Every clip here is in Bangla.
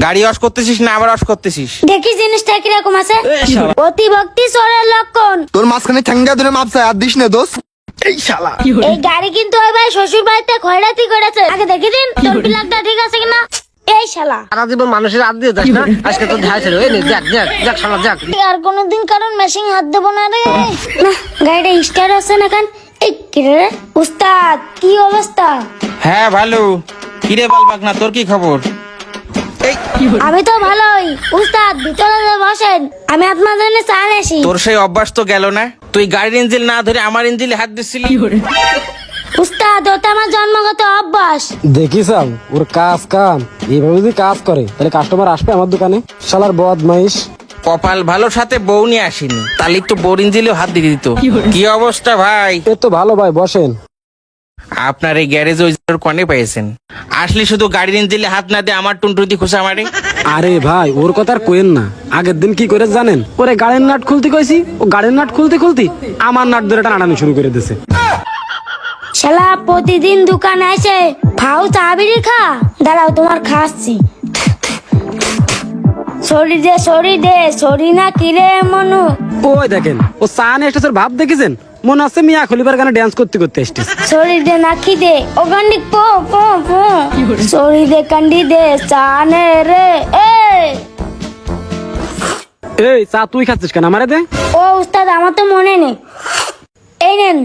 গাড়ি ওয়াশ করতেছিস না আবার ওয়াশ করতেছিস? দেখি জিনিসটা কিরকম আছে। অতিভক্তি চোরের লক্ষণ। তোর মাঝখানে ঠ্যাঙ্গা ধরে মাপছে আর দিস না দোষ। এই শালা এই গাড়ি কিন্তু ওই ভাই শ্বশুর বাড়িতে খয়রাতি করেছে, আগে দেখে দিন তোর প্লাগটা ঠিক আছে কিনা। এই শালা সারা জীবন মানুষের হাত দিয়ে যাস না, আজকে তো ধায় ছিল। এই নে, যাক যাক যাক শালা যাক। আর কোনোদিন কারণ মেশিং হাত দেবো না রে। না গাড়িটা স্টার্ট আছে না কেন? এই কি রে উস্তাদ, কি অবস্থা? হ্যাঁ ভালো। কিরে বলবাক না, তোর কি খবর? আমি তো ভালোই। উস্তাদ ভিতরে বসেন, আমি আপনার জন্য চা আসি। তোর সেই অভ্যাস তো গেল না, তুই গাড়ির ইঞ্জিন না ধরে আমার ইঞ্জিনে হাত দিচ্ছিলি। উস্তাদ ওটা আমার জন্মগত অভ্যাস। দেখি সাম ওর কাজ কাম এইভাবে যদি কাজ করে তাহলে কাস্টমার আসবে আমার দোকানে। শালার বদমাইশ। কপাল ভালো সাথে বউ নিয়ে আসিনি, তাহলে তো বোর ইঞ্জিলেও হাত দিয়ে দিত। কি অবস্থা ভাই? এ তো ভালো ভাই, বসেন। আপনার এই গ্যারেজে ওই কনে পেয়েছেন? আসলে শুধু গাড়ির ইঞ্জিলে হাত না দিয়ে আমার টুনটুতি খোসা মারে। আরে ভাই ওর কথা আর কোয়েন না। আগের দিন কি করে জানেন? ওরে গাড়ির নাট খুলতে কইছি, ও গাড়ির নাট খুলতে খুলতে আমার নাট ধরে টানাটানি শুরু করে দিয়েছে। শালা প্রতিদিন দোকানে আসে ফাউ চা বিড়ি খা। দাঁড়াও তোমার খাচ্ছি। সরি দে সরি দে, সরি না কিরে মনু? ওই দেখেন ও চা নিয়ে এসেছে, ভাব দেখেছেন? মনে হচ্ছে মিয়া খলিবার গানে ড্যান্স করতে করতে এসেছে। সরি দে না কি দে ও গান্ডি পো পো পো। সরি দে কান্ডি দে চা নে রে। এই চা তুই খাচ্ছিস কেন? আমারে দে। ও উস্তাদ আমার তো মনে নেই। এই নেন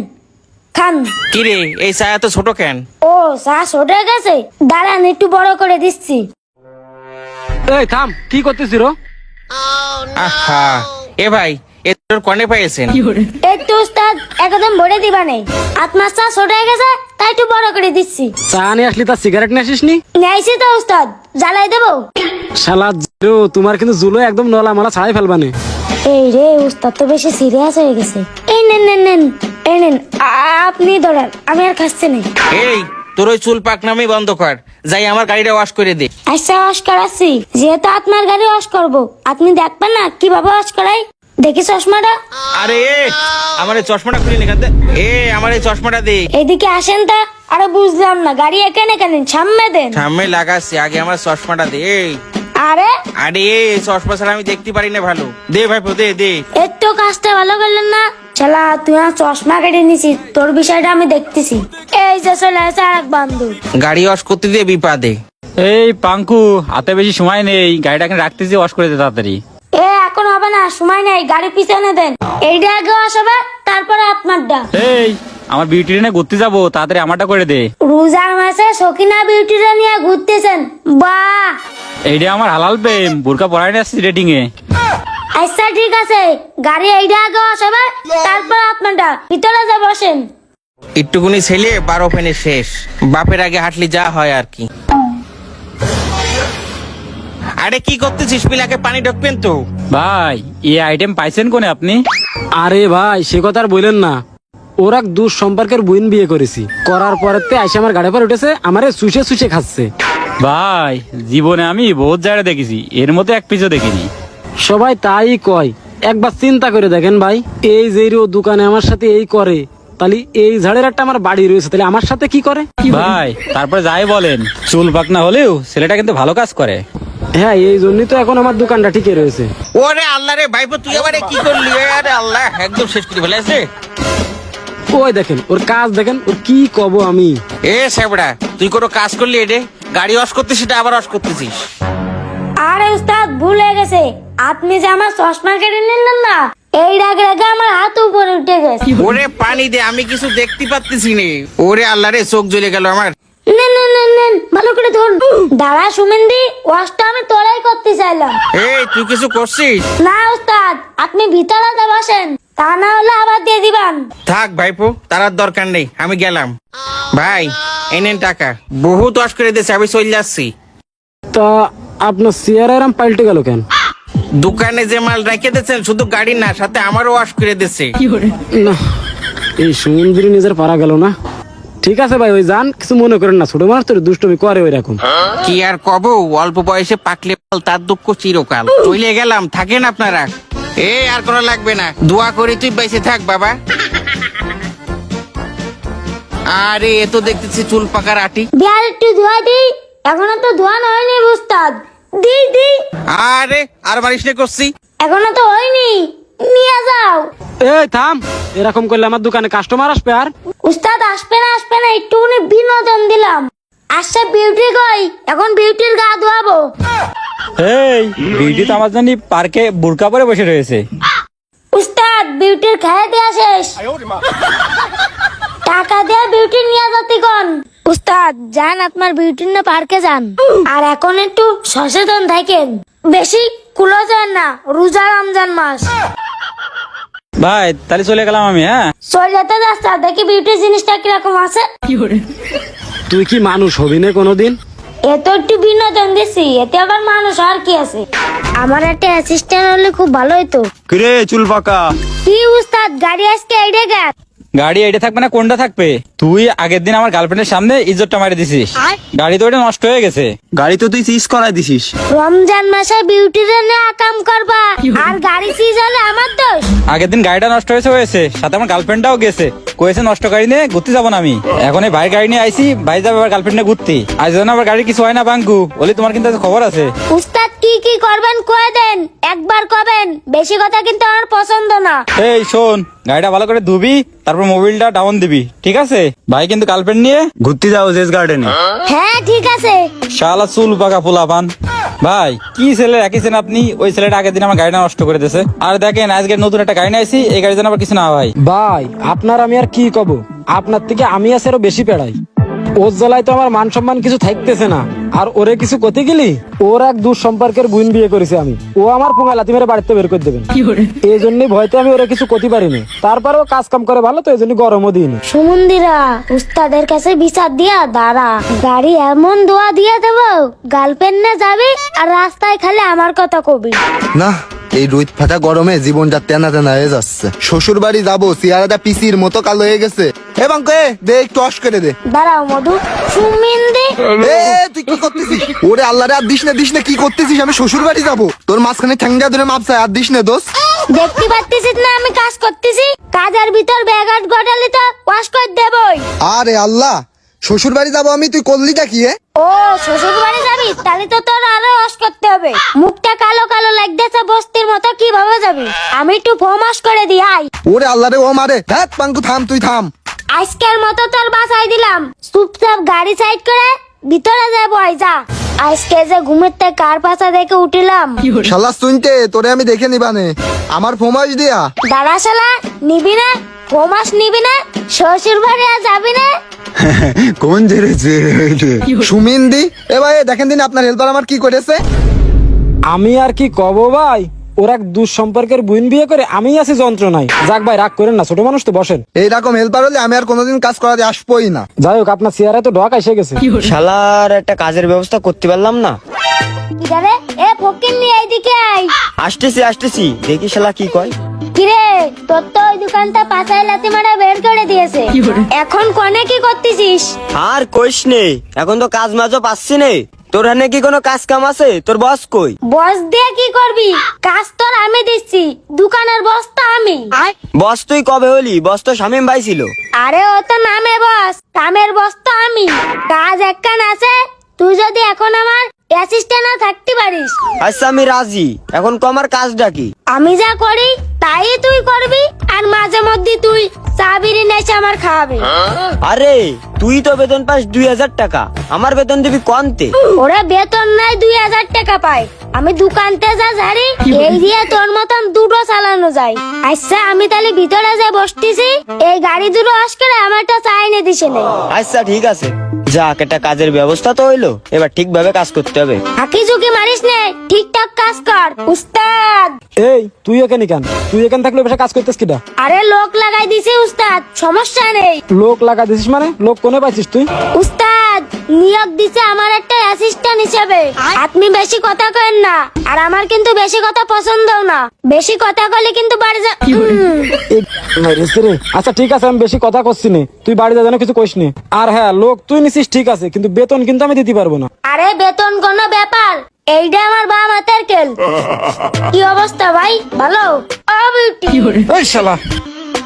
খান। কিরে এই চা এত ছোট কেন? ও চা ছোটে গেছে, দাঁড়ান একটু বড় করে দিচ্ছি। এই থাম, কি করতেছিস রো? আহা এ ভাই এ তোর কনে পেয়েছেন? এই তো উস্তাদ একদম ভরে দিবা নেই, আপনার চা ছোট হয়ে গেছে তাই একটু বড় করে দিচ্ছি। চা নিয়ে আসলি তার সিগারেট নিয়ে আসিস নি? নেইছি তো উস্তাদ, জ্বালাই দেবো? শালা জিরো, তোমার কিন্তু জুলো একদম নলা মালা ছাড়াই ফেলবানে। এই রে উস্তাদ তো বেশি সিরিয়াস হয়ে গেছে। এই নেন নেন নেন, এই নেন আপনি ধরেন, আমি আর খাচ্ছি না। এই তোর ওই চুল পাকনামি বন্ধ কর, যাই আমার গাড়িটা ওয়াশ করে দে। আচ্ছা ওয়াশ করাচ্ছি, যেহেতু আপনার গাড়ি ওয়াশ করবো আপনি দেখবেন না কিভাবে ওয়াশ করাই। দেখি চশমাটা। আরে আমার এই চশমাটা খুলে নিকান দে। আমার এই চশমাটা দে। এইদিকে আসেন তা। আরে বুঝলাম না, গাড়ি এখানে কেন? সামনে দেন। সামনে লাগাচ্ছি, আগে আমার চশমাটা দে। আরে আরে চশমা ছাড়া আমি দেখতে পারি না ভালো। দে ভাইপো দে দে। এর তো কাজটা ভালো করলেন না। শালা তুই আমার চশমা কেটে নিছিস, তোর বিষয়টা আমি দেখতেছি। এই যে চলে আসে আর এক বান্ধব। গাড়ি ওয়াশ করতে দিয়ে বিপাদে। এই পাঙ্কু, হাতে বেশি সময় নেই, গাড়িটাকে রাখতেছি, ওয়াশ করে দে তাড়াতাড়ি। এখন হবে না, সময় নেই, গাড়ি পিছনে দেন। এইটা আগে ওয়াশ হবে, তারপরে আপনারটা। এই আমার বিউটি নিয়ে ঘুরতে যাবো, তাড়াতাড়ি আমারটা করে দে। রোজার মাসে সকিনা বিউটিটা নিয়ে ঘুরতেছেন, বাহ। এইটা আমার হালাল প্রেম, বোরকা পরাই নিয়ে আসছি রেটিং এ। আচ্ছা ঠিক আছে, গাড়ি এইটা আগে ওয়াশ হবে, তারপর আপনারটা। ভিতরে যা বসেন। একটুকুনি ছেলে 12 ফেনে শেষ। বাপের আগে হাঁটলি যা হয় আর কি। আরে কি করতেছিস? পিলাকে পানি ঢুকবেন তো। ভাই এই আইটেম পাইছেন কোনে আপনি? আরে ভাই সে কথা আর বললেন না। ওরা দূর সম্পর্কের বুইন বিয়ে করেছি, করার পরেতে আইসা আমার গাড়ি পর উঠেছে, আমারে সুষে সুষে খাচ্ছে। ভাই জীবনে আমি বহুত জায়গা দেখেছি, এর মতো এক পিছু দেখিনি। সবাই তাই কয়, একবার চিন্তা করে দেখেন ভাই। এই যে ও দোকানে আমার সাথে এই করে, তাহলে এই ঝাড়ের একটা আমার বাড়ি রয়েছে, তাহলে আমার সাথে কি করে? ভাই তারপরে যাই বলেন, চুল পাকনা হলেও ছেলেটা কিন্তু ভালো কাজ করে। হ্যাঁ এই জন্যই তো এখন আমার দোকানটা ঠিকই রয়েছে। ওরে আল্লাহ রে ভাইপো, তুই আবার কি করলি? আরে আল্লাহ, একদম শেষ করে ফেলেছে। ওই দেখেন ওর কাজ দেখেন, ওর কি কব আমি। এ সেবড়া, তুই কোনো কাজ করলি? এডে গাড়ি ওয়াশ করতেছিস, এটা আবার ওয়াশ করতেছিস। আরে উস্তাদ ভুল হয়ে গেছে, আপনি যে আমার চশমা কেটে নিলেন না, এই রাগে রাগে আমার হাত উপরে উঠে গেছে। ওরে পানি দে, আমি কিছু দেখতে পাচ্ছি না। ওরে আল্লাহ রে, চোখ জ্বলে গেল আমার। নেন নেন নেন নেন, ভালো করে ধরুন। দাঁড়া সুমেন্দি, ওয়াশটা আমি তোরাই করতে চাইলাম। এই তুই কিছু করছিস? না উস্তাদ, আপনি ভিতরে যা বসেন, তা না হলে আবার দিয়ে দিবেন। থাক ভাইপো, তার আর দরকার নেই, আমি গেলাম। ভাই এনেন টাকা, বহুত ওয়াশ করে দিয়েছে, আমি চলে যাচ্ছি। তা আপনার চেয়ার এরম পাল্টে গেল কেন? দোকানে যে মাল রেখে দিয়েছেন, শুধু গাড়ি না সাথে আমারও ওয়াশ করে দিচ্ছে। না এই সুমন্দিরি নিজের পারা গেল না। ঠিক আছে ভাই, ওই যান, কিছু মনে করেন না, ছোট মানুষ তো দুষ্টমি করে ওই রকম। কি আর কব, অল্প বয়সে পাকলে ফল, তার দুঃখ চিরকাল। চলে গেলাম, থাকেন আপনারা। আর কোনো লাগবে না, দোয়া করি তুই বেঁচে থাক বাবা। আরে এ তো দেখতেছি চুল পাকার আটি। বিয়ার একটু ধোয়া দিই, এখনো তো ধোয়া হয়নি উস্তাদ। দিই আরে আর মারিস নে করছি। এখনো তো হয়নি, নিয়ে যাও। এই থাম, এরকম করলে আমার দোকানে কাস্টমার আসবে আর। উস্তাদ আসবে না একটুখানি বিনোদন দিলাম। আসছে বিউটি কই, এখন বিউটির গা ধোয়াবো। এই বিউটি তো আমার জন্য পার্কে বুরকা পরে বসে রয়েছে। উস্তাদ বিউটির খাইয়ে দেয়া শেষ, টাকা দিয়ে বিউটি নিয়ে যাতে কোন। উস্তাদ যান, আপনার বিউটির না পার্কে যান। আর এখন একটু সচেতন থাকেন, বেশি কুলো যান না, রোজা রমজান মাস। ভাই তাহলে চলে গেলাম আমি। হ্যাঁ চলে যেতে যাচ্ছে, দেখি বিউটির জিনিসটা কিরকম আছে। তুই কি মানুষ হবি না কোনোদিন? এত একটু বিনোদন দিছি, এতে আবার মানুষ আর কি আছে। আমার একটা অ্যাসিস্ট্যান্ট হলে খুব ভালো হতো। কিরে চুল পাকা, কি উস্তাদ গাড়ি আজকে এইডে গেল। গাড়ি এটা থাকবে না কোনটা থাকবে? তুই আগের দিন আমার গার্লফ্রেন্ডের সামনে ইজ্জতটা মারি দিছিস, গাড়ি তো ওটা নষ্ট হয়ে গেছে। গাড়ি তো তুই সিজ করাই দিছিস। রমজান মাসে বিউটির না কাম করবা আর গাড়ি সিজ হলে আমার দোষ। আগের দিন গাড়িটা নষ্ট হয়েছে সাথে আমার গার্লফ্রেন্ডটাও গেছে, কয়েছে নষ্ট গাড়ি নিয়ে ঘুরতে যাবো না আমি। এখন এই ভাই গাড়ি নিয়ে আইসি, ভাই যাবে আবার গার্লফ্রেন্ড নিয়ে ঘুরতে। আজ যেন আবার গাড়ি কিছু হয় না বাঙ্কু, বলি তোমার কিন্তু খবর আছে। উস্তাদ কি করবেন কয়ে দেন, একবার কবেন, বেশি কথা কিন্তু আমার পছন্দ না। এই শোন, গাড়িটা ভালো করে ধুবি, তারপর মোবিলটা ডাউন দিবি, ঠিক আছে? ভাই কিন্তু গার্লফ্রেন্ড নিয়ে ঘুরতে যাও জেস গার্ডেনে। হ্যাঁ ঠিক আছে। শালা চুল পাকা পোলা পান। ভাই কি ছেলে রাখিছেন আপনি? ওই ছেলেটা আগের দিন আমার গাড়িটা নষ্ট করে দিয়েছে। আর দেখেন আজকে নতুন একটা গাড়ি নিয়ে আইছি, এই গাড়ির জন্য আবার কিছু না ভাই। ভাই আপনার আমি আর কি কব, আপনার থেকে আমি আছে আরো বেশি পেড়াই। ওর জ্বালায় তো আমার মান সম্মান কিছু থাকতেছে না। আর ওরে কিছু করতে গেলি, ওর এক দূর সম্পর্কের বোন বিয়ে করেছে আমি, ও আমার পুঙ্গা লাথি মেরে বাড়িতে বের করে দেবেন। এই জন্যই ভয়তে আমি ওরা কিছু করতে পারিনি। তারপরেও কাজ কাম করে ভালো, তো এই জন্য গরমও দিইনি। সুমন্দিরা উস্তাদের কাছে বিচার দিয়া দাঁড়া, গাড়ি এমন দোয়া দিয়ে দেবো, গার্লফ্রেন্ড না যাবি আর রাস্তায় খালি আমার কথা কবি। না, এই রোদ ফাটা গরমে জীবনটা তেনা তেনা হয়ে যাচ্ছে। শ্বশুর বাড়ি যাবো, চেহারাটা পিসির মতো কালো হয়ে গেছে। এ বাঙ্কে দে, একটু অস করে দে। দাঁড়াও মধু, সুমিন্দি এ তুই কি করতেছিস? ওরে আল্লাহ রে, আর দিস না কি করতেছিস? আমি শ্বশুর বাড়ি যাবো, তোর মাঝখানে ঠ্যাঙ্গা ধরে মাপছে, আর দিস না দোষ। দেখতে পাচ্ছিস না আমি কাজ করতেছি? কাজের ভিতর ব্যাঘাত ঘটালে তো ওয়াশ করে দেবই। আরে আল্লাহ, শ্বশুর বাড়ি যাবো আমি, তুই করলিটা কি? ও শ্বশুর বাড়ি যাবি, তাহলে তো তোর আরো ওয়াশ করতে হবে। মুখটা কালো কালো লাগতেছে বস্তির মতো, কিভাবে যাবি? আমি একটু ফোম ওয়াশ করে দিই আই। ওরে আল্লাহ রে, ও মারে। ধ্যাৎ পাঙ্কু, থাম, তুই থাম। আজকের মতো তোর বাসায় দিলাম, চুপচাপ গাড়ি সাইড করে ভিতরে যা বয় যা। আজকে যে ঘুমের থেকে কার পাশা দেখে উঠিলাম। শালা শুনতে তোরে আমি দেখে নিবানে, আমার ফোমাস দিয়া। দাঁড়া শালা, নিবি না? ফোমাস নিবি না? শ্বশুর বাড়ি আর যাবি না? কোন জেরেছে সুমিন্দি? এ ভাই দেখেন দিন আপনার হেল্পার আমার কি করেছে। আমি আর কি কব ভাই, ওর এক দূর সম্পর্কের বোন বিয়ে করে আমি আছি যন্ত্রণায়। যাক ভাই, রাগ করেন না, ছোট মানুষ তো, বসেন। এইরকম হেল্পার হলে আমি আর কোনোদিন কাজ করাতে আসবোই না। যাই হোক, আপনার চেয়ারে তো ডক এসে গেছে। শালার একটা কাজের ব্যবস্থা করতে পারলাম না। কিরে এ ফকির নিয়ে এইদিকে আই। আসতেছি দেখি শালা কি কয়। কিরে তোর তো ওই দোকানটা পাশায় লাথি মারা বের করে দিয়েছে, এখন কনে কি করতেছিস? আর কইস নে, এখন তো কাজ মাঝও পাচ্ছি নে। তোর হানে কি কোনো কাজ কাম আছে? তোর বস কই? বস দিয়ে কি করবি? কাজ তোর আমি দিচ্ছি, দোকানের বস তো আমি। বস তুই কবে হলি? বস তো শামিম ভাই ছিল। আরে ও তো নামে বস, কামের বস তো আমি। কাজ একখান আছে, তুই যদি এখন আমার অ্যাসিস্ট্যান্ট না থাকতে পারিস। আচ্ছা আমি রাজি, এখন তো আমার কাজটা কি? আমি যা করি তাই তুই করবি, আর মাঝে মধ্যে তুই চা বিড়ি নেছে আমার খাওয়াবি। আরে তুই তো বেতন পাস 2000 টাকা, আমার বেতন দিবি কন্তে? ওরা বেতন নাই 2000 টাকা পায়, আমি দোকানতে যা ঝাড়ি এই দিয়ে তোর মতন দুটো চালানো যায়। আচ্ছা আমি তাহলে ভিতরে যা বসতেছি, এই গাড়ি দুটো ওয়াশ করে আমারটা চা এনে দিছে নে। আচ্ছা ঠিক আছে, যাক একটা কাজের ব্যবস্থা তো হইলো, এবার ঠিকভাবে কাজ করতে হবে। আকি ঝুঁকি মারিস নে, ঠিকঠাক কাজ কর উস্তাদ। এই তুই এখানে কেন? তুই এখানে থাকলে বসে কাজ করতেছ কিটা? আরে লোক লাগাই দিছি উস্তাদ, সমস্যা নেই। লোক লাগা দিছিস মানে? লোক কোনে পাইছিস তুই? উস্তাদ নিয়োগ দিছে আমার একটা অ্যাসিস্ট্যান্ট হিসেবে। আপনি বেশি কথা করেন না, আর আমার কিন্তু বেশি কথা পছন্দও না। বেশি কথা কইলে কিন্তু বাড়ি যা। আচ্ছা ঠিক আছে, আমি বেশি কথা করছি নে, তুই বাড়ি যা, যেন কিছু কইস নি। আর হ্যাঁ, লোক তুই নিছিস ঠিক আছে, কিন্তু বেতন কিন্তু আমি দিতে পারবো না। আরে বেতন কোন ব্যাপার, এইটা আমার বাম হাতের খেল। কি অবস্থা ভাই, ভালো? ও বিউটি ওই শালা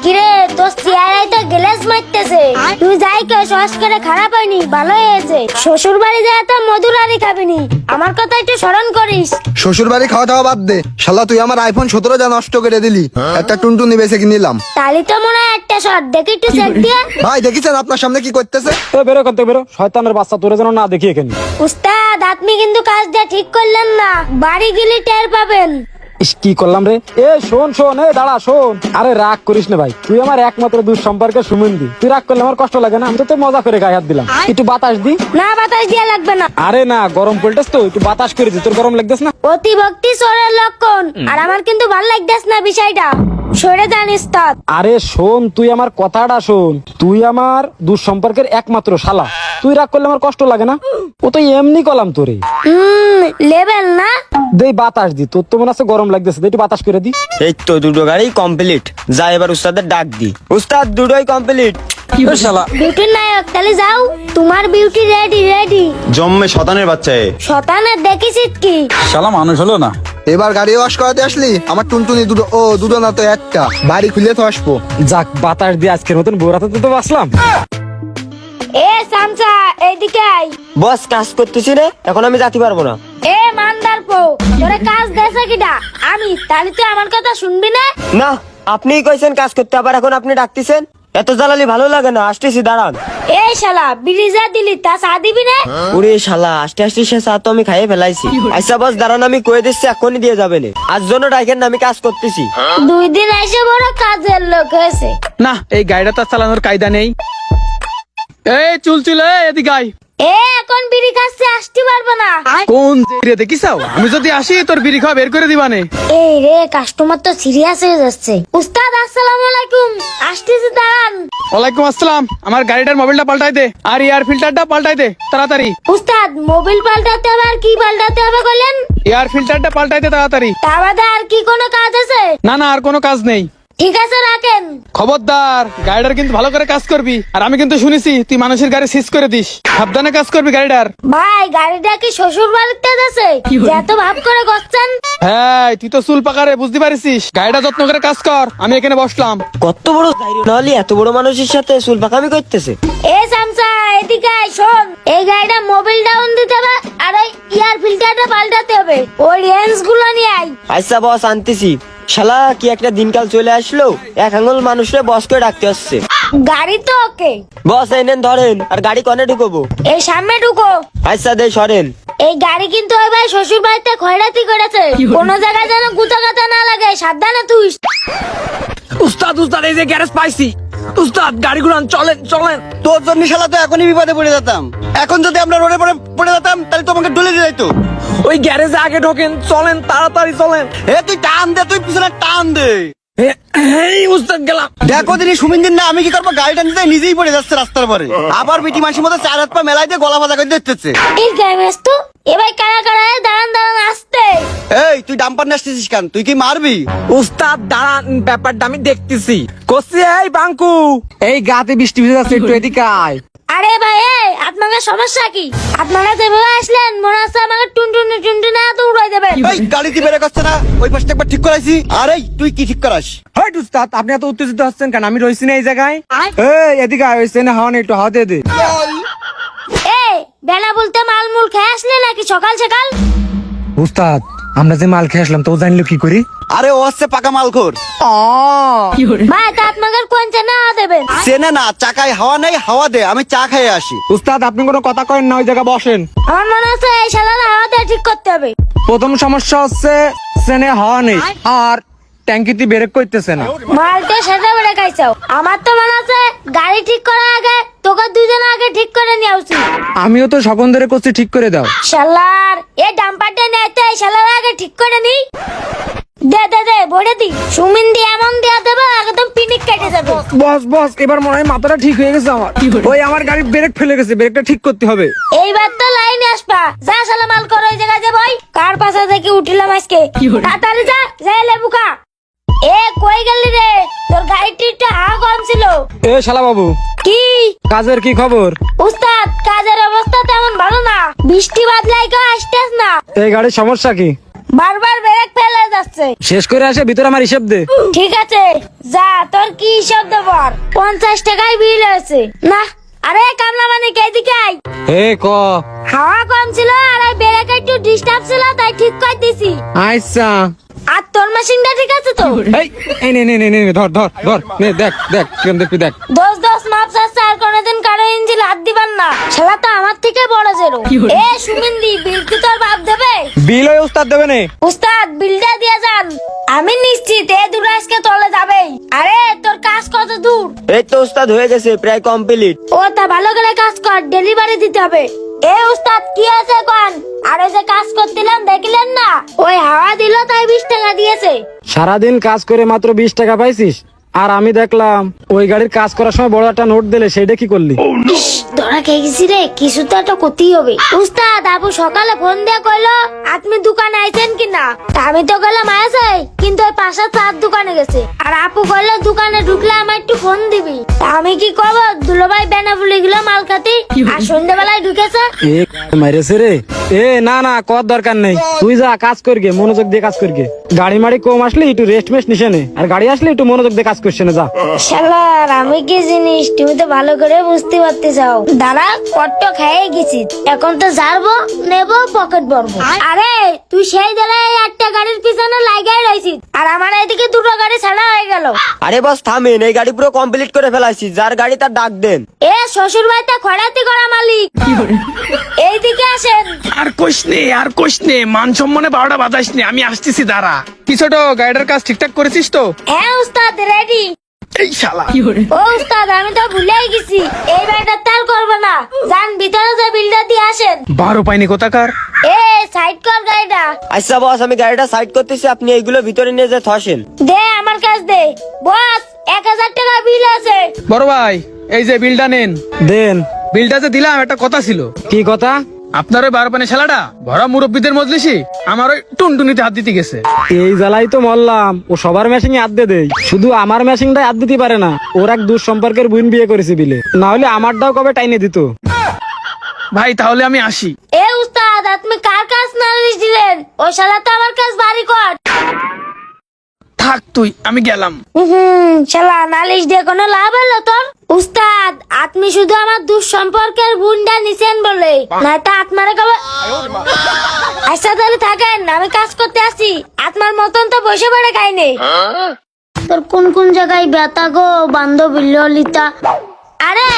কিরে তোর চেয়ারাই তো গ্লাস মারতেছে, তুই যাই কে সস করে খারাপ হয়নি, ভালো হয়েছে। শ্বশুর বাড়ি যায় তো মধুরারি খাবিনি, আমার কথা একটু স্মরণ করিস। শ্বশুর বাড়ি খাওয়া দাওয়া বাদ দে, শালা তুই আমার আইফোন 17 যা নষ্ট করে দিলি। একটা টুনটুনি বেচে কিনিলাম। তালি তো মনে হয় একটা শট দেখি একটু চেক দিয়ে। ভাই দেখেছেন আপনার সামনে কি করতেছে? এ বেরো করতে বেরো, শয়তানের বাচ্চা, তোরে যেন না দেখি এখানে। উস্তাদ আপনি কিন্তু কাজটা ঠিক করলেন না, বাড়ি গেলে টের পাবেন। ইস, কি করলাম রে? এ শোন শোন, এ দাঁড়া শোন। আরে রাগ করিস না ভাই, তুই আমার একমাত্র দূর সম্পর্কে সুমন্দি, তুই রাগ করলে আমার কষ্ট লাগে না? আমি তো তোর মজা করে গায়ে হাত দিলাম। একটু বাতাস দি। না বাতাস দিয়া লাগবে না। আরে না, গরম পড়তেছ তো, একটু বাতাস করে দি। তোর গরম লাগতেছ না? অতি ভক্তি চোরের লক্ষণ, আর আমার কিন্তু ভাল লাগতেছ না বিষয়টা, সরে যান উস্তাদ। আরে শোন, তুই আমার কথাটা শোন। তুই আমার দূর সম্পর্কের একমাত্র শালা, তুই রাগ করলে আমার কষ্ট লাগে না? ও তো এমনি কলাম তোরে। লেভেল না। দে বাতাস দি, তোর তো মনে আছে গরম লাগতেছে, দে একটু বাতাস করে দি। এই তো দুটো গাড়ি কমপ্লিট, যা এবার উস্তাদের ডাক দি। উস্তাদ দুটোই কমপ্লিট। ও শালা, বিউটির নায়ক, তাহলে যাও, তোমার বিউটি রেডি রেডি। জম্মে শতানের বাচ্চা এ। শতানের দেখিছিস কি? শালা মানুষ হলো না। এবার গাড়ি ওয়াশ করাতে আসলি? আমার টুনটুনি দুটো, ও দুটো না তো একটা, বাড়ি খুলে তো আসবো। যাক বাতাস দিয়ে আজকের মতন বোরাতে তো বাসলাম। এ সামসা এইদিকে আই। বস কাজ করতেছি রে, এখন আমি যাতে পারবো না। এ মানদার পো, তোরে কাজ দেছে কিডা? আমি, তাহলে তুই আমার কথা শুনবি না? না, আপনিই কইছেন কাজ করতে, আবার এখন আপনি ডাকতেছেন? এত জ্বালালি ভালো লাগে না, আসতেছি দাঁড়ান। এই শালা বিরিজা দিলি, তা চা দিবি না? ওরে শালা, আসতে আসতে সে চা তো আমি খাইয়ে ফেলাইছি। আচ্ছা বস দাঁড়ান, আমি কয়ে দিচ্ছি এখনই দিয়ে যাবেন। আজ জন্য ডাকেন না, আমি কাজ করতেছি। 2 দিন এসে বড় কাজের লোক হয়েছে। না, এই গাড়িটা তো চালানোর কায়দা নেই। এই চুল চুল, এদিকে আয়। এ এখন বিড়ি খাচ্ছে, আসতে পারবো না। কোন রে দেখিসাও? আমি যদি আসি তোর বিড়ি খাওয়া বের করে দিবানে। এই রে, কাস্টমার তো সিরিয়াস হয়ে যাচ্ছে। উস্তাদ আসসালামু আলাইকুম, আসতেছি দাঁড়ান। ওয়ালাইকুম আসসালাম। আমার গাড়িটার মোবিলটা পাল্টাই দে, আর এয়ার ফিল্টারটা পাল্টাই দে তাড়াতাড়ি। উস্তাদ মোবিল পাল্টাতে হবে, আর কি পাল্টাতে হবে বলেন? এয়ার ফিল্টারটা পাল্টাই দে তাড়াতাড়ি। তা বাদে আর কি কোনো কাজ আছে? না না, আর কোনো কাজ নেই। ঠিক আছে রাখেন। খবরদার, গাড়িটার কিন্তু ভালো করে কাজ করবি। আর আমি কিন্তু শুনেছি তুই মানুষের গাড়ি সিজ করে দিস, সাবধানে কাজ করবি গাড়িটার। ভাই গাড়িটা কি শ্বশুর বাড়িতে আছে? এত ভাব করে করছেন? হ্যাঁ, তুই তো চুল পাকারে, বুঝতে পারিস। গাড়িটা যত্ন করে কাজ কর, আমি এখানে বসলাম। কত বড় ধৈর্য, নাহলে এত বড় মানুষের সাথে চুল পাকামি করতেছে। এ সামসা এদিকে আয়, শোন, এই গাড়িটা মোবিল ডাউন দিতে হবে, আর এই এয়ার ফিল্টারটা পাল্টাতে হবে। ওই রেঞ্জ গুলো নিয়ে আয়। আচ্ছা বস আনতেছি। শালা কি একটা দিনকাল চলে আসলো, এক আঙুল মানুষরে বস করে ডাকতে আসছে। গাড়ি তো ওকে বস এই নেন ধরেন, আর গাড়ি কনে ঢুকবো? এই সামনে ঢুকো। আচ্ছা দে সরেন। এই গাড়ি কিন্তু ওই ভাই শ্বশুর বাড়িতে খয়রাতি করেছে, কোনো জায়গায় যেন গুতা গাতা না লাগে, সাবধানে তুই। উস্তাদ উস্তাদ, এই যে গ্যারেজ পাইছি। উস্তাদ গাড়িগুলো চলেন চলেন। তোর জন্য শালা তো এখনই বিপদে পড়ে যেতাম। এখন যদি আমরা রোডে পড়ে যেতাম, তাহলে তোমাকে ডলে দিয়ে যাইতো। ওই গ্যারেজে আগে ঢোকেন, চলেন তাড়াতাড়ি চলেন। এ তুই টান দে, তুই পিছনে টান দে। এই উস্তাদ গেলাম। দেখো দিনই সুমিন্দির না, আমি কি করবো? গাড়িটা নিতে নিজেই পড়ে যাচ্ছে রাস্তার পরে, আবার বিটি মাসির মতো 4 হাত পা মেলাই দিয়ে গলা ভাজা করে দিতেছে। এই গাইমেস তো এবার কারা কারা, দাঁড়ান দাঁড়ান আসতে। এই তুই ডাম্পার নিয়ে আসতেছিস কেন? তুই কি মারবি? উস্তাদ দাঁড়ান, ব্যাপারটা আমি দেখতেছি। কষি এই বাঙ্কু, এই গাতে বৃষ্টি ভিজে যাচ্ছে, একটু এদিকে আয়। আরে ভাই আপনাদের সমস্যা কি? আপনারা যেভাবে আসলেন মনে হচ্ছে আমাকে টুনটুনি টুনটুনি এত উড়াই দেবেন। এই গাড়িতে বেড়ে করছে না, ওই পাশটা একবার ঠিক করাইছি। আরে তুই কি ঠিক করাস? হট উস্তাদ, আপনি এত উত্তেজিত হচ্ছেন কেন? আমি রইছি না এই জায়গায়। এই এদিকে আয়, হইছে না? হাওয়া নেই, একটু হাওয়া দিয়ে দে। এই বেলা বলতে মালমুল খেয়ে আসলে নাকি সকাল সকাল? উস্তাদ আমরা যে মাল খেয়ে আসলাম, তো জানলো কি করি? আরে ও হচ্ছে পাকা মালখোর। ভাই তা আপনাকে কোন চেনা দেবেন? চেনে না, চাকায় হাওয়া নেই, হাওয়া দে, আমি চা খেয়ে আসি। উস্তাদ আপনি কোনো কথা করেন না, ওই জায়গায় বসেন। আমার মনে হচ্ছে এই শালার হাওয়াতে ঠিক করতে হবে। প্রথম সমস্যা হচ্ছে চেনে হাওয়া নেই, আর ট্যাঙ্কিতে ব্রেক করতেছে না। মালটা সেটা বেড়ে খাইছাও। আমার তো মনে হচ্ছে গাড়ি ঠিক করার আগে তোকে দুজন আগে ঠিক করে নেওয়া উচিত। আমিও তো সকন ধরে করছি, ঠিক করে দাও। শালার এই ডাম্পারটা নেতে শালার আগে ঠিক করে নি। দে দে দে ভরে দি, সুমিন দি এমন দেয়া দেবে একদম পিনিক কেটে যাবে। বস বস, এবার মনে হয় মাথাটা ঠিক হয়ে গেছে আমার। ওই আমার গাড়ি ব্রেক ফেলে গেছে, ব্রেকটা ঠিক করতে হবে। এইবার তো লাইনে আসবা, যা শালা মাল করো ওই জায়গায় যে বই। কার পাশে থেকে উঠিলাম আজকে, তাড়াতাড়ি যা, যাই লেবুকা। এ কই গেলি রে? তোর গাড়িটি একটু হাওয়া কম ছিল। এ শালা বাবু, কি কাজের কি খবর? উস্তাদ কাজের অবস্থা তেমন ভালো না, বৃষ্টি বাদলাই কেউ আসতেস না, এই গাড়ির সমস্যা কি? বারবার ব্রেক ফেলে যাচ্ছে। শেষ করে আসে ভিতরে আমার হিসেব দে। ঠিক আছে, যা তোর কি হিসাব দেব? 50 টাকায় বিল হয়েছে না। আরে কামলা মানে এইদিকে আয়। হে ক হাওয়া কম ছিল আর এই ব্রেকে একটু ডিস্টার্ব ছিল, তাই ঠিক করে দিছি। আচ্ছা আর তোর মেশিনটা ঠিক আছে তো? এই নে নে নে নে ধর ধর ধর নে দেখ দেখ কেন দেখবি দেখ। দোষ মাপ চাচ্ছে, আর কোনোদিন কারো ইঞ্জিন হাত দিবেন না। শালা তো আমার থেকে বড় জেরো। এ সুমিন্দি, বিল কি তোর বাপ দেবে? বিল ওই উস্তাদ দেবে নে। উস্তাদ বিলটা দিয়ে যান, আমি নিশ্চিত এ দুটো আজকে তলে যাবেই। আরে তোর কাজ কত দূর? এই তো উস্তাদ হয়ে গেছে, প্রায় কমপ্লিট। ও তা ভালো করে কাজ কর, ডেলিভারি দিতে হবে। এ উস্তাদ কি আছে কোন? আর ওই যে কাজ করছিলাম দেখলেন না, ওই হাওয়া দিল তাই 20 টাকা দিয়েছে। সারাদিন কাজ করে মাত্র 20 টাকা পাইছিস, আর আমি দেখলাম ওই গাড়ির কাজ করার সময় বড় একটা নোট দিলে, সেটা কি করলি? ইস, ধরা খেয়ে গেছি রে, কিছু তো একটা করতেই হবে। উস্তাদ আবু সকালে ফোন দিয়ে কইলো আপনি দোকানে আইছেন কিনা, তা আমি তো গেলাম আছে, কিন্তু ওই পাশে তার দোকানে গেছে। আর আপু কইলো দোকানে ঢুকলে আমার একটু ফোন দিবি। তা আমি কি করবো, দুলোভাই বেনা বলে গেলো মালকাতি, আর সন্ধ্যাবেলায় ঢুকেছে। এ মাইরেছে রে। এ না না কর দরকার নেই, তুই যা কাজ করগে, মনোযোগ দিয়ে কাজ করগে। গাড়ি মাড়ি কম আসলে একটু রেস্ট মেস্ট নিসে নে, আর গাড়ি আসলে একটু মনোযোগ দিয়ে কাজ করছে না, যা। শালার আমি কি জিনিস তুমি তো ভালো করে বুঝতে পারতে চাও। দাঁড়া কট্ট খেয়ে গেছি, এখন তো যাবো নেবো পকেট ভরবো। আরে তুই সেই দাঁড়ায় একটা গাড়ির পিছনে লাগাই রয়েছিস, আর আমার এদিকে দুটো গাড়ি ছাড়া হয়ে গেল। আরে বস থামেন, এই গাড়ি পুরো কমপ্লিট করে ফেলাইছি, যার গাড়ি তার ডাক দেন। এ শ্বশুর বাড়িতে খড়াতি করা মালিক, এইদিকে আসেন। আর কোশ নে মান সম্মানে 12টা বাজাইস নে, আমি আসতেছি দাঁড়া। কি ছোট, গাড়িটার কাজ ঠিকঠাক করেছিস তো? হ্যাঁ উস্তাদ রেডি। এই শালা ও উস্তাদ আমি তো ভুলেই গেছি, এই বাড়িটা তার করবো না, যান ভিতরে যে বিলটা দিয়ে আসেন। 12 পাইনি কোথাকার। এ সাইড কর গাড়িটা। আচ্ছা বস, আমি গাড়িটা সাইড করতেছি, আপনি এইগুলো ভিতরে নিয়ে যে থসেন। দে আমার কাছ দে। বস 1000 টাকা বিল আছে। বড় ভাই এই যে বিলটা নেন। দেন। বিলটা যে দিলাম একটা কথা ছিল। কি কথা? আপনার ওই 12 পানি শালাটা ভরা মুরব্বীদের মজলিসি আমার ওই টুনটুনিতে হাত দিতে গেছে। এই জ্বালাই তো মরলাম, ও সবার ম্যাচিং হাত দিয়ে দেয়, শুধু আমার ম্যাচিংটাই হাত দিতে পারে না। ওর এক দূর সম্পর্কের বোন বিয়ে করেছে বিলে, না হলে আমারটাও কবে টাইনে দিত। ভাই তাহলে আমি আসি। এ উস্তাদ আপনি কার কাজ নালিশ দিলেন? ও শালা তো আমার কাজ বাড়ি কর। থাক তুই, আমি গেলাম। শালা নালিশ দিয়ে কোনো লাভ হলো তোর? উস্তাদ আপনি শুধু আমার দূর সম্পর্কের বুনটা নিছেন বলে, না তা আত্মারে কবে। আচ্ছা তাহলে থাকেন, আমি কাজ করতে আসি। আত্মার মতন তো বসে পড়ে খাইনি। তোর কোন কোন জায়গায় ব্যথা গো বান্ধবী ললিতা? আরে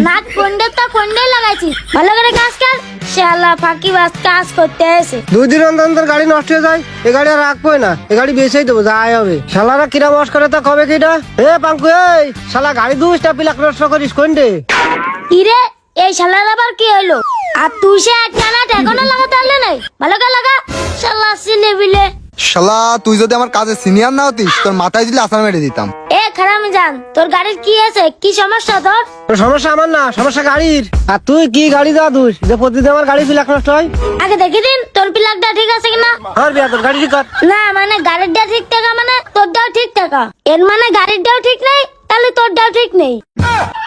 নাক কোনটা লাগাইছি, ভালো করে কাজ কর। শালা ফাঁকি বাস কাজ করতে এসে 2 দিন অন্তর গাড়ি নষ্ট হয়ে যায়, এ গাড়ি আর রাখবো না, এ গাড়ি বেচেই দেবো, যাই হবে। শালারা কিরা বস করে তা কবে কিটা? এ পাঙ্কু, এই শালা গাড়ি 2টা পিলাক নষ্ট করিস কোন রে? ইরে এই শালার আবার কি হলো? আর তুই সে একটানা এখনো লাগাতে পারলে নাই, ভালো করে লাগা। শালা সিনে বিলে শালা তুই যদি আমার কাজে সিনিয়র না হতিস, তোর মাথায় দিলে আসার মেরে দিতাম। এ খারাপ জান, তোর গাড়ির কি আছে, কি সমস্যা তোর? সমস্যা আমার না, সমস্যা গাড়ির। আর তুই কি গাড়ি যা দুষ যে প্রতিদিন আমার গাড়ি পিলাক নষ্ট হয়? আগে দেখি দিন তোর পিলাকটা ঠিক আছে কিনা। আমার বিয়া তোর গাড়ি ঠিক কর। না মানে গাড়িরটা ঠিক টাকা মানে তোরটাও ঠিক টাকা, এর মানে গাড়িরটাও ঠিক নেই, তাহলে তোরটাও ঠিক নেই।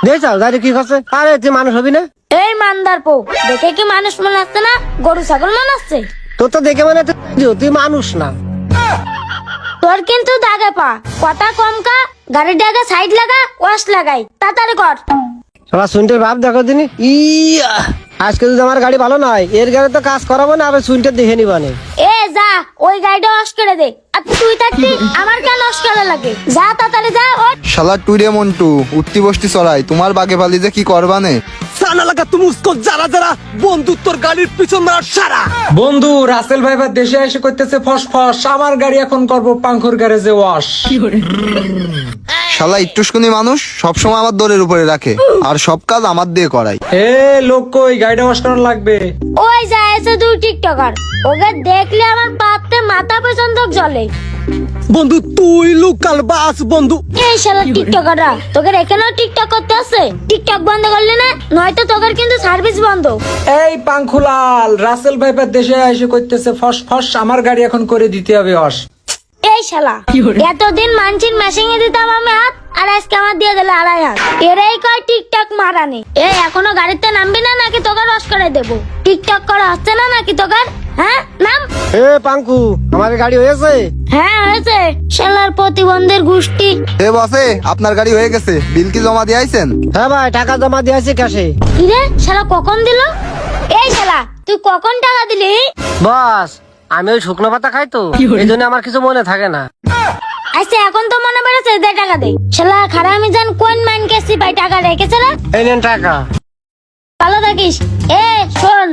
দেখছাও গাড়ি কি করছে? আরে তুই মানুষ হবি না? এই মানদার পো, দেখে কি মানুষ মনে আসছে না, গরু ছাগল মনে আসছে? তোর তো দেখে মানে তুই মানুষ না। তোর কিন্তু দাগে পা, কথা কম কা, গাড়ির আগে সাইড লাগা, ওয়াশ লাগাই, তাড়াতাড়ি কর। শালা সুইন্টের ভাব দেখো দিনি। আজকে যদি আমার গাড়ি ভালো নয়, এর গাড়ি তো কাজ করাবো না, আর সুইন্টার দেখে নিবানে। এ যা ওই গাড়িটা ওয়াশ করে দে। আর তুই থাকবি, আমার কেন ওয়াশ করা লাগে? যা তাড়াতাড়ি যা। ওঠ। শালা টুইরে মন্টু উঠতি বসতি চড়াই, তোমার বাগে ফালি যে কি করবানে। বন্ধু রাসেল ভাইবার দেশে এসে করতেছে ফস ফস, আমার গাড়ি এখন করবো পাঙ্খুর গ্যারেজে ওয়াশ। শালা ইট্টুসকুনি মানুষ সবসময় আমার দৌড়ের উপরে রাখে, আর সব কাজ আমার দিয়ে করাই। এ লোক কই, গাড়িটা ওয়াশ করানো লাগবে। ওই যা এসে দুই টিকটকার, ওকে দেখলে আমার পাতে মাথা পর্যন্ত জ্বলে। বন্ধু তুই লোকাল বাস বন্ধু। এই শালা টিকটকাররা, তোকে এখানেও টিকটক করতে আছে? টিকটক বন্ধ করলে না, নয়তো তোকে কিন্তু সার্ভিস বন্ধ। এই পাঙ্খুলাল, রাসেল ভাইবার দেশে এসে করতেছে ফস ফস, আমার গাড়ি এখন করে দিতে হবে ওয়াশ। এই শালা এতদিন মানছির মেশিনে দিতাম আমি হাত, আর আজকে আমার দিয়ে দিলে 2.5 হাত। এরাই কয় টিকটক মারানি। এই এখনো গাড়িতে নামবি না নাকি তোকে রস করে দেবো? টিকটক করা হচ্ছে না নাকি তোকে? হ্যাঁ নাম। এ পাঙ্কু, আমার গাড়ি হয়েছে? হ্যাঁ হয়েছে, শালার প্রতিবন্ধের গোষ্ঠী। এ বসে, আপনার গাড়ি হয়ে গেছে, বিল কি জমা দিয়ে আইছেন? হ্যাঁ ভাই, টাকা জমা দিয়েছি ক্যাশে। কিরে শালা কখন দিল? এই শালা তুই কখন টাকা দিলি? বস, আমি ওই শুকনো পাতা খাই তো, এই জন্য আমার কিছু মনে থাকে না। আচ্ছা এখন তো মনে পড়েছে, দে টাকা দে। শালা খারামি জান কোন মান কেসি ভাই টাকা রেখেছে রে? এই নেন টাকা। ভালো থাকিস। এ শোন,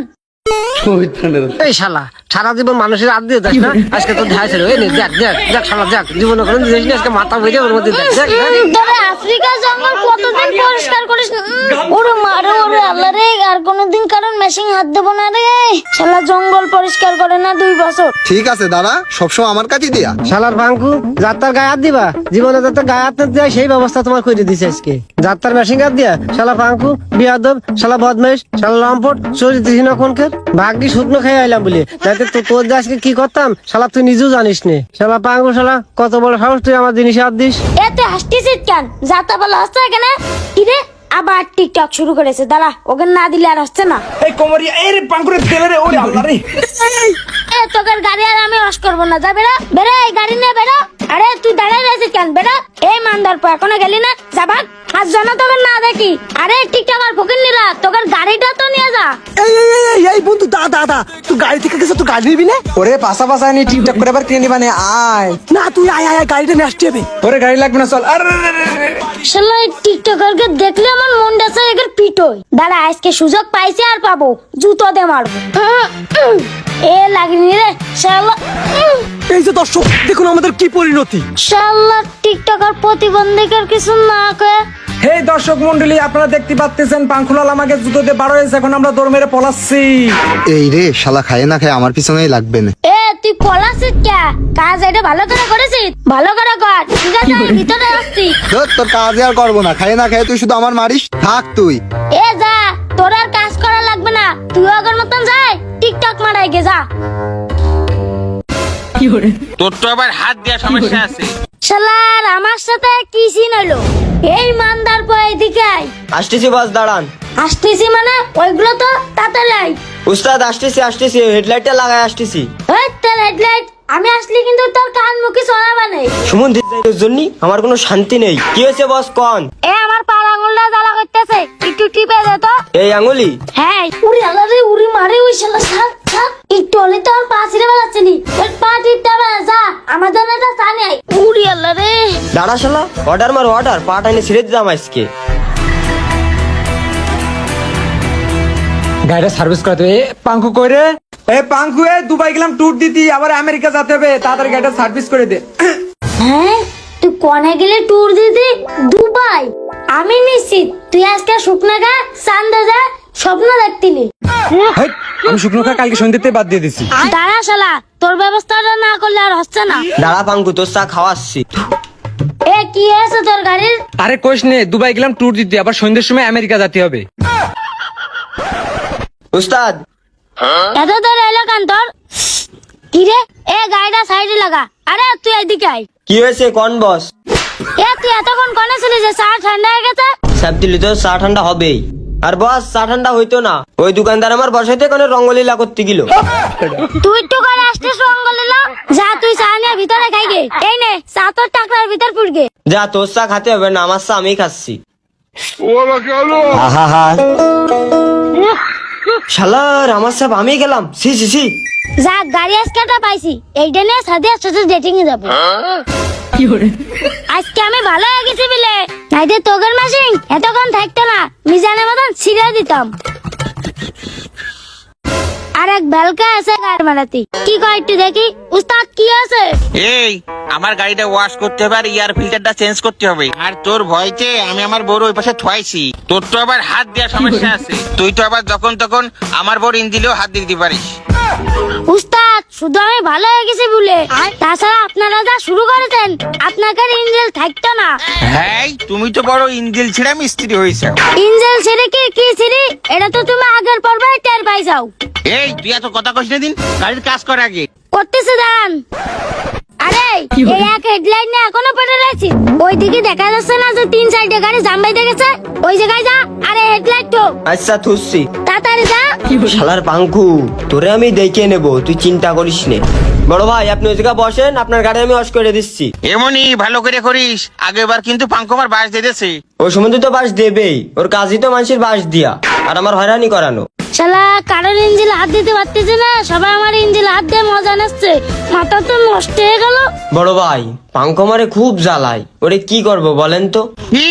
এই শালা সারা জীবন মানুষের হাত দিয়ে যাস না, আজকে তো ধাই ছিল। এই নে, দেখ দেখ দেখ শালা, দেখ জীবনে কোনো জিনিস নেই, আজকে মাথা বেজে ওর মধ্যে দেখ দেখ দেখ। তোরা আফ্রিকার জঙ্গল কতদিন পরিষ্কার করিস না? ওরে মারে ওরে আল্লাহ রে, আর কোনোদিন কারণ মেশিন হাত দেবো না রে। শালা জঙ্গল পরিষ্কার করে না 2 বছর। ঠিক আছে দাদা, সবসময় আমার কাছে দিয়া। শালার পাঙ্কু, যাত্রার গায়ে হাত দিবা, জীবনে যাত্রার গায়ে হাত না দেয় সেই ব্যবস্থা তোমার করে দিছে আজকে। যাত্রার মেশিন হাত দিয়া শালা পাঙ্কু, বিয়াদব, শালা বদমাইশ, শালা লম্পট, চরিত্রহীন কোনকের। ভাগ্যি শুকনো খেয়ে আইলাম বলে, যাতে তোর যে আজকে কি করতাম শালা তুই নিজেও জানিস নে। শালা পাঙ্কু, শালা কত বড় সাহস তুই আমার জিনিস হাত দিস। এ তুই হাসতেছিস কেন? যাতা বলা হচ্ছে কেন? কিরে আবার টিকটক শুরু করেছে, দাঁড়া ওকে না দিলে আর হচ্ছে না। এই কোমরিয়া, এই রে পাঙ্কুরে তেলে রে, ওরে আল্লাহ রে। এ তোকে গাড়ি আর আমি ওয়াশ করবো না, যা বেরা বেরা, এই গাড়ি নিয়ে বেরা। আরে তুই দাঁড়িয়ে রয়েছিস কেন? বেরা। এই মান্দার পর এখনো গেলি না, যাবা আজ জানা তোকে না দেখি। আরে টিকটক আর ফকির নিরা, তোকে গাড়িটা তো নিয়ে যা। এই বন্ধু, দাদা তুই গাড়ি থেকে গেছে, তুই গাড়ি নিবি না? ওরে পাশা পাশা নি টিকটক করে আবার কিনে নিবা না, আয় না তুই আয় আয়, গাড়িটা নিয়ে আসতে হবে। ওরে গাড়ি লাগবে না, চল। আরে শালা এই টিকটকারকে দেখলে আমার মনটা চায় একের পিটোই। দাঁড়া আজকে সুযোগ পাইছি আর পাবো, জুতো দে মারবো। এ লাগনি রে শালা। এই যে দর্শক দেখুন আমাদের কি পরিণতি। শালা টিকটকার প্রতিবন্ধীদের কিছু না কয়ে। হে দর্শক মন্ডলী, আপনারা দেখতে পাচ্ছেন পাঙ্কুলাল আমাকে জুতো দিয়ে বার হয়েছে, এখন আমরা দৌড় মেরে পলাচ্ছি। এই রে শালা, খায় না খায় আমার পিছনেই লাগবে না। এ তুই পলাছিস কে? কাজ এটা ভালো করে করেছিস? ভালো করে কর, ঠিক আছে আমি ভিতরে আসছি। ধুর, তোর কাজ আর করবো না, খায় না খায় তুই শুধু আমার মারিস, থাক তুই। এ যা, তোর আর কাজ করা লাগবে না, তুই আগের মতন যাই টিকটক মারাই গে যা। তোর তো আবার হাত দেওয়ার সমস্যা আছে। শালার আমার সাথে কি সিন হলো? এই মান্দার পর এদিকে আয়। আসতেছি বস, দাঁড়ান। আসতেছি মানে ওইগুলো তো তাড়াতাড়ি আয়। উস্তাদ আসতেছি, হেডলাইটটা লাগাই আসতেছি। ওই তোর হেডলাইট, আমি আসলি কিন্তু তোর কান মুখে চড়াবা নেই। সুমন দিদির জন্য আমার কোনো শান্তি নেই। কি হয়েছে বস, কন? এ আমার পার আঙুলটা জ্বালা করতেছে, একটু টিপে দে তো। এই আঙুলি? হ্যাঁ। উড়ি আল্লাহ রে, উড়ি মারে ওই শালা। থাক থাক, একটু হলে তো আর পা ছিঁড়ে বেড়াচ্ছে নি। ওই পা টিপতে হবে না, যা আমার জন্য একটা চা নিয়ে আয়। উড়ি আল্লাহ রে। দাঁড়া শালা, অর্ডার মার অর্ডার, পাটা এনে ছিঁড়ে দিতাম আজকে। গাড়িটা সার্ভিস করাতে হবে। পাঙ্কু কইরে, এ পাঙ্কু, এ দুবাই গেলাম ট্যুর দিতি, আবার আমেরিকা যেতে হবে, তাড়াতাড়ি গাড়িটা সার্ভিস করে দে। হ্যাঁ, তুই কোনে গেলে ট্যুর দিদি? দুবাই? আমি নিশ্চিত তুই আজকে শুকনা গা চান্দা যা স্বপ্ন দেখতিলি। হেই, আমি শুকনো খা কালকে সন্ধ্যেতে বাদ দিয়ে দিছি। দাঁড়া শালা, তোর ব্যবস্থাটা না করলে আর হচ্ছে না। দাঁড়া পাঙ্কু, তোর চা খাওয়াচ্ছি। এ কি হয়েছে তোর গাড়ির? আরে কোশ নে, দুবাই গেলাম ট্যুর দিতে, আবার সন্ধ্যের সময় আমেরিকা যেতে হবে। উস্তাদ, এত তোর এলো কান তোর? কি রে, এ গাড়িটা সাইডে লাগা। আরে তুই এদিকে আয়। কি হয়েছে কন বস? এ তুই এতক্ষণ কনে ছিলি যে চা ঠান্ডা হয়ে গেছে? সাপ দিলি তো চা ঠান্ডা হবেই। আর বস, চা ঠান্ডা হইতো না, ওই দোকানদার আমার বসাইতে কোনো রঙ্গলীলা করতে গেল। তুই একটু করে আসতে সঙ্গ নিলা, যা তুই চা নিয়ে ভিতরে খাই গে। এই নে চা তোর টাকলার ভিতর পুড়গে। যা, তোর চা খাতে হবে না, আমার চা আমি খাচ্ছি। শালার আমার সব আমি গেলাম, সি সি সি। যা গাড়ি আজকেটা পাইছি, এইটা নিয়ে সাথে সাথে ডেটিং এ যাবো। আজকে আমি ভালো হয়ে গেছি বিলে, নাইতে তোগের মাসিং এতক্ষণ থাকতো না, মিজানের মতন ছিঁড়ে দিতাম। আর এক বেলকা আছে গাড়ি মারাতি, কি কয় একটু দেখি। উস্তাদ কি আছে? এই আমার গাড়িটা ওয়াশ করতে হবে আর এয়ার ফিল্টারটা চেঞ্জ করতে হবে। আর তোর ভয়তে আমি আমার বউর ওই পাশে থুয়াইছি। তোর তো আবার হাত দেওয়ার সমস্যা আছে, তুই তো আবার যখন তখন আমার বউর ইঞ্জিলেও হাত দিতে পারিস। উস্তাদ শুধু আমি ভালো হয়ে গেছি বলে, তাছাড়া আপনারা যা শুরু করেছেন আপনাকে ইঞ্জিল থাকতো না। হ্যাঁ, তুমি তো বড় ইঞ্জিল ছিঁড়া মিস্ত্রি হয়েছে। ইঞ্জিল ছিঁড়ে কি ছিঁড়ি, এটা তো তুমি আগের পর্বে টের পাই যাও। এই তুই এত কথা কইস না দিন, গাড়ির কাজ কর আগে। করতেছে দান। আরে এই এক হেডলাইট নিয়ে এখনো পড়ে রয়েছি, ওইদিকে দেখা যাচ্ছে না যে 3-4 গাড়ি জাম বাইতে গেছে? ওই জায়গায় যা, আরে হেডলাইট তো। আচ্ছা থুসছি। তাড়াতাড়ি যা। শালার পাঙ্কু, তোরে আমি দেখে নেব, তুই চিন্তা করিস নে। বড় ভাই আপনি ওই জায়গায় বসেন, আপনার গাড়ি আমি ওয়াশ করে দিচ্ছি। এমনই ভালো করে করিস, আগেবার কিন্তু পাঙ্কু আমার বাস দিয়ে দিয়েছে। ওই সময় তো বাস দেবেই, ওর কাজই তো মানুষের বাস দিয়া আর আমার হয়রানি করানো। শালা কারোর ইঞ্জিল হাত দিতে পারতেছে না, সবাই আমার ইঞ্জিল হাত দিয়ে মজা নিচ্ছে, মাথা তো নষ্ট হয়ে গেল। বড় ভাই পাঙ্কু আমারে খুব জ্বালায়, ওরে কি করব বলেন তো? কি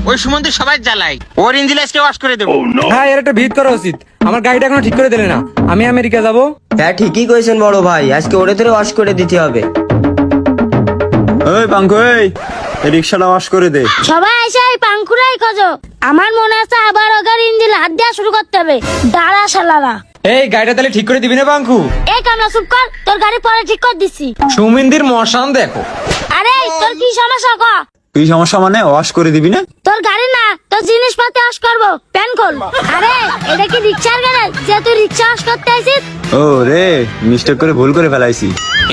ওই সুমন্ত সবাই জ্বালাই, ওর ইঞ্জিন আজকে ওয়াশ করে দেবো। হ্যাঁ এর একটা ভিড় করা উচিত, আমার গাড়িটা এখনো ঠিক করে দিলে না, আমি আমেরিকা যাব। হ্যাঁ ঠিকই কইছেন বড় ভাই, আজকে ওরে ধরে ওয়াশ করে দিতে হবে। ওই পাঙ্কু, এই রিক্সাটা ওয়াশ করে দে। সবাই এসে এই পাঙ্কুরাই খোঁজো, আমার মনে আছে আবার ওগার ইঞ্জিল হাত দেওয়া শুরু করতে হবে। দাঁড়া শালারা। এই গাড়িটা তাহলে ঠিক করে দিবি না পাঙ্কু? এই কামলা চুপ কর, তোর গাড়ি পরে ঠিক করে দিচ্ছি। সুমিন্দির মশান দেখো। আরে তোর কি সমস্যা ক? কি সমস্যা মানে ওয়াশ করে দিবি না? তোর গাড়ি না, তোর জিনিসপাতি ওয়াশ করবো, প্যান খোল। আরে এটা কি রিক্সার গ্যারেজ যে তুই রিক্সা ওয়াশ করতে আইছিস? ও রে, মিস্টেক করে ভুল করে ফেলাইছি।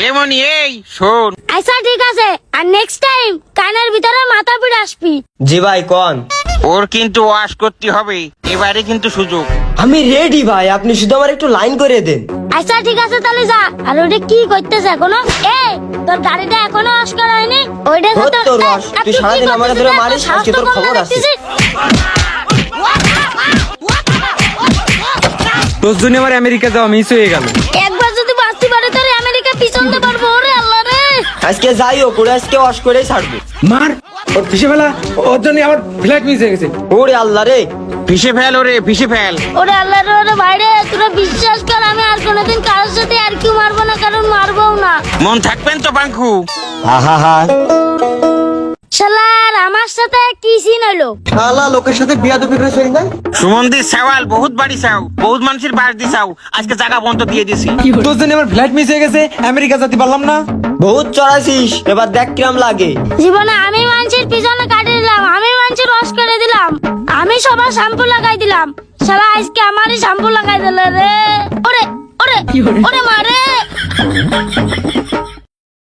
এমনই এই শোন, আচ্ছা ঠিক আছে, আর নেক্সট টাইম কানের ভিতরে মাথা পিড়ে আসবি। জি ভাই কোন? ওর কিন্তু ওয়াশ করতে হবে, এবারে কিন্তু সুযোগ। আমি রেডি ভাই, আপনি শুধু আমার একটু লাইন করে দেন। আচ্ছা ঠিক আছে তাহলে যা। আর ওটা কি করতেছে এখনো? তোর গাড়িটা এখনো ওয়াশ করা হয়নি? ওইটা ধুর তোর ওয়াশ, তুই সারাদিন আমার ধরে মারিস, আজকে তোর খবর আছে। তোর জন্য আমার আমেরিকা যাওয়া মিস হয়ে গেল। একবার যদি বাঁচতে পারে তাহলে আমেরিকা পিছনতে পারবো। ওরে আল্লাহ রে, আজকে যাইও করে আজকে ওয়াশ করেই ছাড়বো। মার ওর পিছে ফেলা, ওর জন্য আমার ফ্লাইট মিস হয়ে গেছে। ওরে আল্লাহ রে, পিষে ফেল ওরে, পিষে ফেল। ওরে আল্লাহ রে, ওরে ভাইরে, তোরা বিশ্বাস কর আমি আর কোনোদিন কারোর সাথে আর কেউ মারবো না, কারণ মারবো না। মন থাকবেন তো পাঙ্কু? শালার আমার সাথে কি সিন হলো? শালা লোকের সাথে বিয়াদবি করে চলি না। সুমন্দির সাওয়াল বহুত বাড়ি চাও, বহুত মানুষের বাস দিছাও, আজকে জায়গা বন্ধ দিয়ে দিছি। তোর জন্য আমার ফ্লাইট মিস হয়ে গেছে, আমেরিকা যেতে পারলাম না। বহুত চড়াইছিস, এবার দেখ কিরাম লাগে। জীবনে আমি মানুষের পিছনে কাটে দিলাম, আমি মানুষের রস করে দিলাম, আমি সবার শ্যাম্পু লাগাই দিলাম, শালা আজকে আমারই শ্যাম্পু লাগাই দিল রে। ওরে ওরে ওরে মারে।